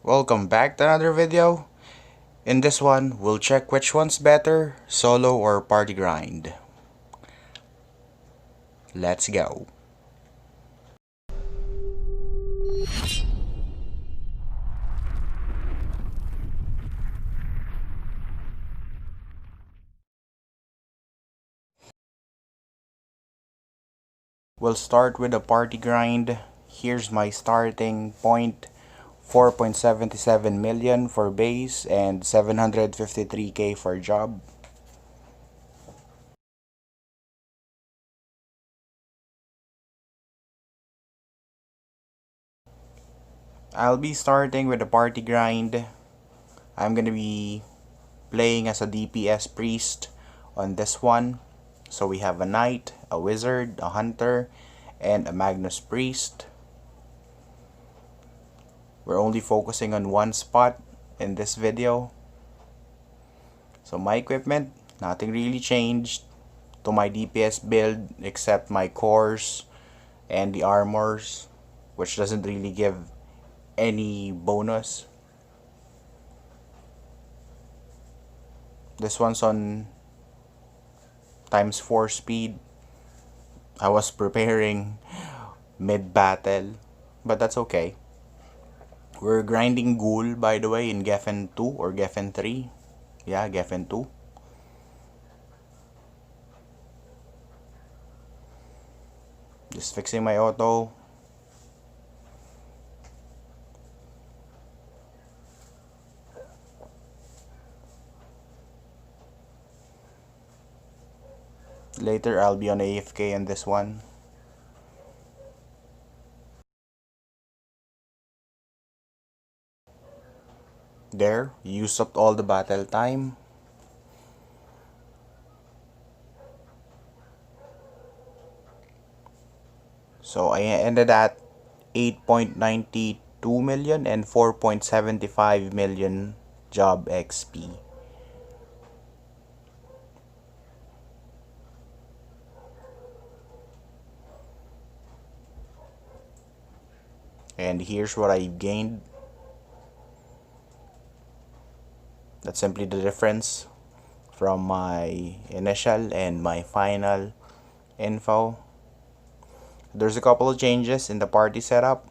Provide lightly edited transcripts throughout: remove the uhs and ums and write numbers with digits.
Welcome back to another video. In this one, we'll check which one's better, solo or party grind. Let's go. We'll start with a party grind. Here's my starting point. 4.77 million for base and 753k for job. I'll be starting with a party grind. I'm gonna be playing as a DPS priest on this one. So we have a knight, a wizard, a hunter, and a Magnus priest. We're only focusing on one spot in this video. So my equipment, nothing really changed to my DPS build except my cores and the armors, which doesn't really give any bonus. This one's on ×4 speed. I was preparing mid-battle, but that's okay. We're grinding ghoul, by the way, in Geffen 2 or Geffen 3. Yeah, Geffen 2. Just fixing my auto. Later, I'll be on AFK on this one. There, used up all the battle time. So I ended at 8.92 million and 4.75 million job XP. And here's what I gained. That's simply the difference from my initial and my final info. There's a couple of changes in the party setup.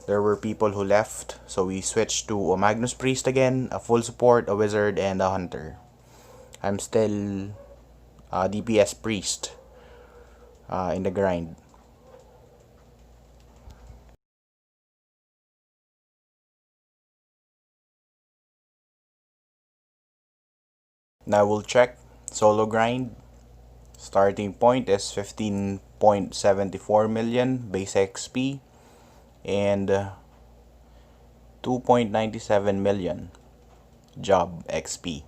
There were people who left, so we switched to a Magnus Priest again, a full support, a wizard, and a hunter. I'm still a DPS priest in the grind. Now we'll check solo grind. Starting point is 15.74 million base XP and 2.97 million job XP.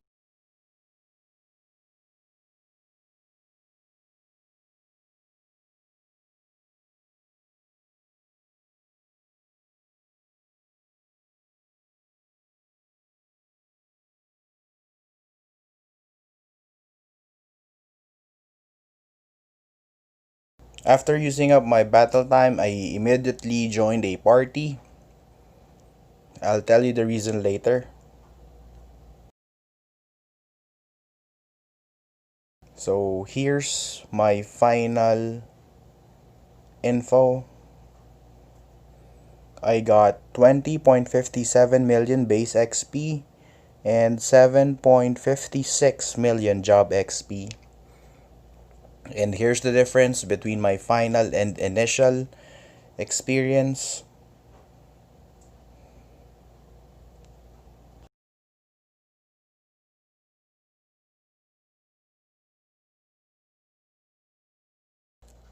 After using up my battle time, I immediately joined a party. I'll tell you the reason later. So here's my final info. I got 20.57 million base XP and 7.56 million job XP. And here's the difference between my final and initial experience.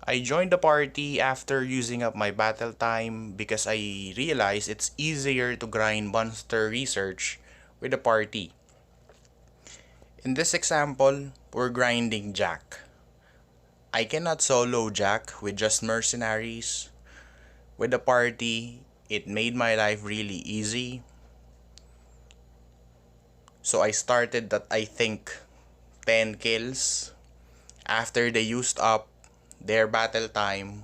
I joined the party after using up my battle time because I realized it's easier to grind monster research with the party. In this example, we're grinding Jack. I cannot solo Jack with just mercenaries. With the party, it made my life really easy. So I started at I think 10 kills. After they used up their battle time,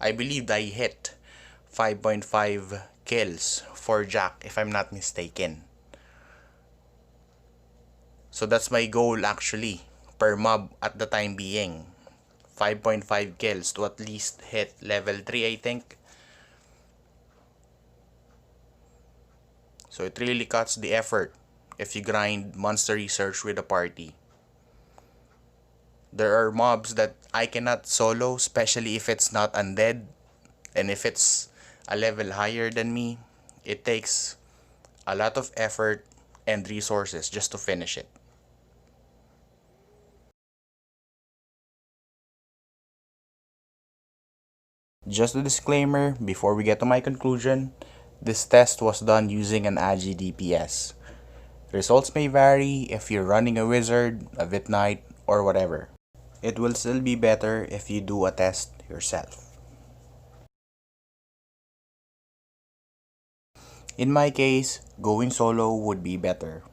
I believed I hit 5.5 kills for Jack, if I'm not mistaken. So that's my goal actually, per mob at the time being. 5.5 kills to at least hit level 3, I think. So it really cuts the effort if you grind monster research with a party. There are mobs that I cannot solo, especially if it's not undead. And if it's a level higher than me, it takes a lot of effort and resources just to finish it. Just a disclaimer before we get to my conclusion, this test was done using an AGI DPS. Results may vary if you're running a wizard, a Vit Knight, or whatever. It will still be better if you do a test yourself. In my case, going solo would be better.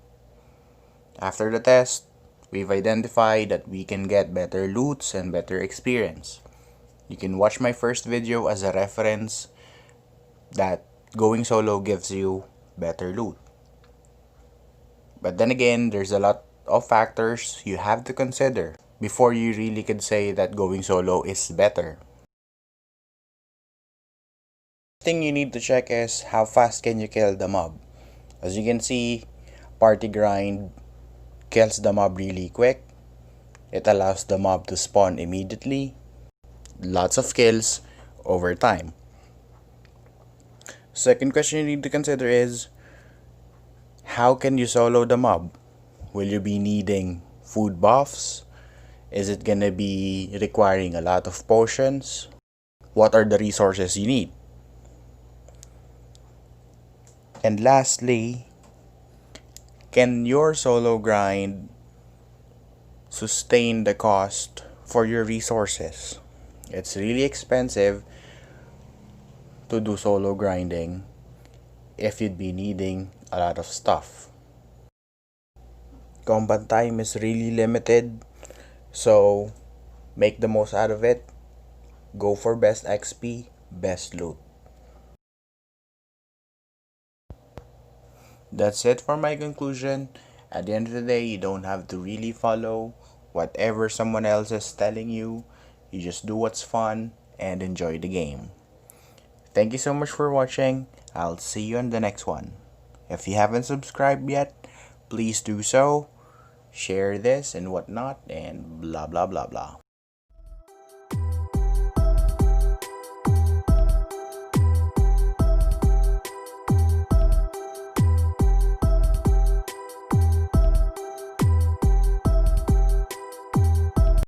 After the test, we've identified that we can get better loots and better experience. You can watch my first video as a reference that going solo gives you better loot. But then again, there's a lot of factors you have to consider before you really could say that going solo is better. The thing you need to check is how fast can you kill the mob. As you can see, party grind kills the mob really quick. It allows the mob to spawn immediately. Lots of kills over time. Second question you need to consider is, how can you solo the mob? Will you be needing food buffs? Is it gonna be requiring a lot of potions? What are the resources you need? And lastly, can your solo grind sustain the cost for your resources? It's really expensive to do solo grinding if you'd be needing a lot of stuff. Combat time is really limited, so make the most out of it. Go for best XP, best loot. That's it for my conclusion. At the end of the day, you don't have to really follow whatever someone else is telling you. You just do what's fun and enjoy the game. Thank you so much for watching. I'll see you in the next one. If you haven't subscribed yet, please do so. Share this and whatnot and blah blah blah blah.